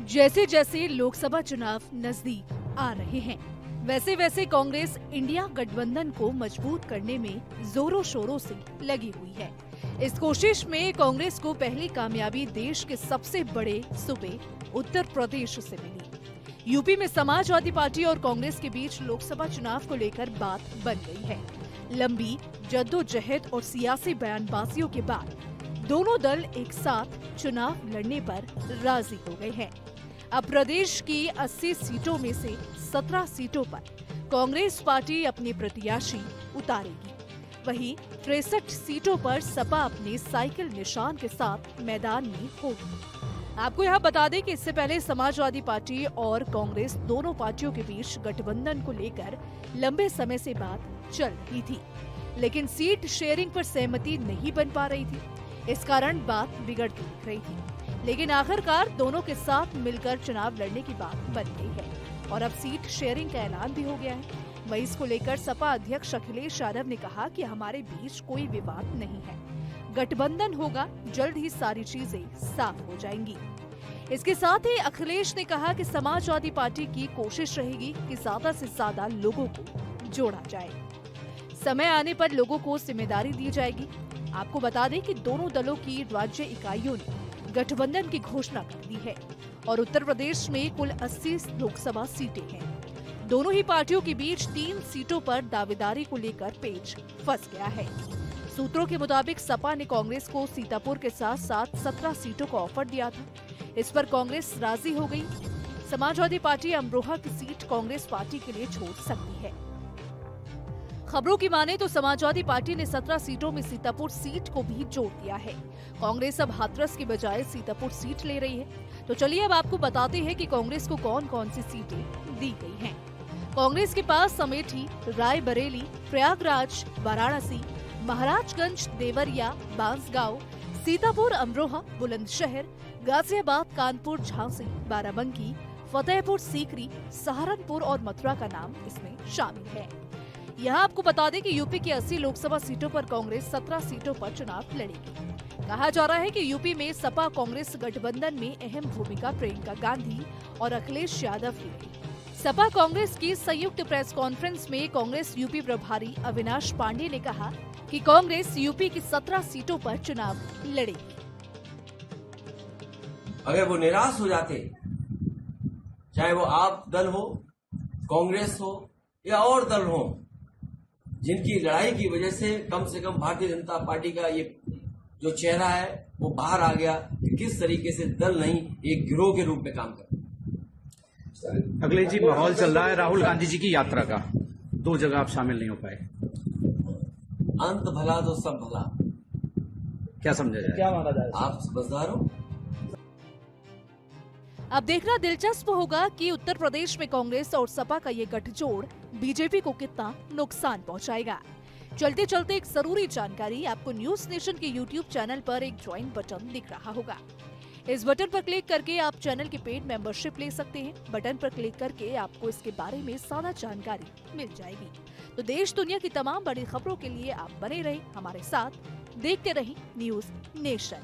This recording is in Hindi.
जैसे जैसे लोकसभा चुनाव नजदीक आ रहे हैं, वैसे वैसे कांग्रेस इंडिया गठबंधन को मजबूत करने में जोरों शोरों से लगी हुई है। इस कोशिश में कांग्रेस को पहली कामयाबी देश के सबसे बड़े सूबे उत्तर प्रदेश से मिली। यूपी में समाजवादी पार्टी और कांग्रेस के बीच लोकसभा चुनाव को लेकर बात बन गई है। लंबी जद्दोजहद और सियासी बयानबाजियों के बाद दोनों दल एक साथ चुनाव लड़ने पर राजी हो गए हैं। अब प्रदेश की 80 सीटों में से 17 सीटों पर कांग्रेस पार्टी अपने प्रत्याशी उतारेगी। वहीं 63 सीटों पर सपा अपने साइकिल निशान के साथ मैदान में होगी। आपको यहाँ बता दें कि इससे पहले समाजवादी पार्टी और कांग्रेस दोनों पार्टियों के बीच गठबंधन को लेकर लंबे समय से बात चल रही थी, लेकिन सीट शेयरिंग पर सहमति नहीं बन पा रही थी। इस कारण बात बिगड़ती दिख रही थी, लेकिन आखिरकार दोनों के साथ मिलकर चुनाव लड़ने की बात बन गई है और अब सीट शेयरिंग का ऐलान भी हो गया है। वहीं इसको लेकर सपा अध्यक्ष अखिलेश यादव ने कहा कि हमारे बीच कोई विवाद नहीं है, गठबंधन होगा, जल्द ही सारी चीजें साफ हो जाएंगी। इसके साथ ही अखिलेश ने कहा कि समाजवादी पार्टी की कोशिश रहेगी कि ज्यादा से ज्यादा लोगों को जोड़ा जाए। समय आने पर लोगों को जिम्मेदारी दी जाएगी। आपको बता दें कि दोनों दलों की राज्य इकाइयों ने गठबंधन की घोषणा कर दी है और उत्तर प्रदेश में कुल 80 लोकसभा सीटें हैं। दोनों ही पार्टियों के बीच 3 सीटों पर दावेदारी को लेकर पेच फंस गया है। सूत्रों के मुताबिक सपा ने कांग्रेस को सीतापुर के साथ साथ 17 सीटों का ऑफर दिया था। इस पर कांग्रेस राजी हो गई। समाजवादी पार्टी अमरोहा की सीट कांग्रेस पार्टी के लिए छोड़ सकती है। खबरों की माने तो समाजवादी पार्टी ने 17 सीटों में सीतापुर सीट को भी जोड़ दिया है। कांग्रेस अब हाथरस की बजाय सीतापुर सीट ले रही है। तो चलिए अब आपको बताते हैं कि कांग्रेस को कौन कौन सी सीटें दी गई हैं। कांग्रेस के पास अमेठी, रायबरेली, प्रयागराज, वाराणसी, महाराजगंज, देवरिया, बांसगांव, सीतापुर, अमरोहा, बुलंदशहर, गाजियाबाद, कानपुर, झांसी, बाराबंकी, फतेहपुर सीकरी, सहारनपुर और मथुरा का नाम इसमें शामिल है। यहाँ आपको बता दें कि यूपी की 80 लोकसभा सीटों पर कांग्रेस 17 सीटों पर चुनाव लड़ेगी। कहा जा रहा है कि यूपी में सपा कांग्रेस गठबंधन में अहम भूमिका प्रियंका गांधी और अखिलेश यादव की रही। सपा कांग्रेस की संयुक्त प्रेस कॉन्फ्रेंस में कांग्रेस यूपी प्रभारी अविनाश पांडे ने कहा कि कांग्रेस यूपी की 17 सीटों पर चुनाव लड़ेगी। अगर वो निराश हो जाते, चाहे वो आप दल हो, कांग्रेस हो या और दल हो, जिनकी लड़ाई की वजह से कम भारतीय जनता पार्टी का ये जो चेहरा है वो बाहर आ गया कि किस तरीके से दल नहीं एक गिरोह के रूप में काम कर। अखिलेश जी, माहौल चल रहा है राहुल गांधी जी की यात्रा का, 2 जगह आप शामिल नहीं हो पाए। अंत भला तो सब भला, क्या समझा जाए, क्या माना जाए? आप समझदार हो। अब देखना दिलचस्प होगा कि उत्तर प्रदेश में कांग्रेस और सपा का ये गठजोड़ बीजेपी को कितना नुकसान पहुंचाएगा। चलते चलते एक जरूरी जानकारी, आपको न्यूज नेशन के यूट्यूब चैनल पर एक ज्वाइन बटन दिख रहा होगा। इस बटन पर क्लिक करके आप चैनल की पेड मेंबरशिप ले सकते हैं। बटन पर क्लिक करके आपको इसके बारे में ज्यादा जानकारी मिल जाएगी। तो देश दुनिया की तमाम बड़ी खबरों के लिए आप बने रहें हमारे साथ, देखते रहें न्यूज नेशन।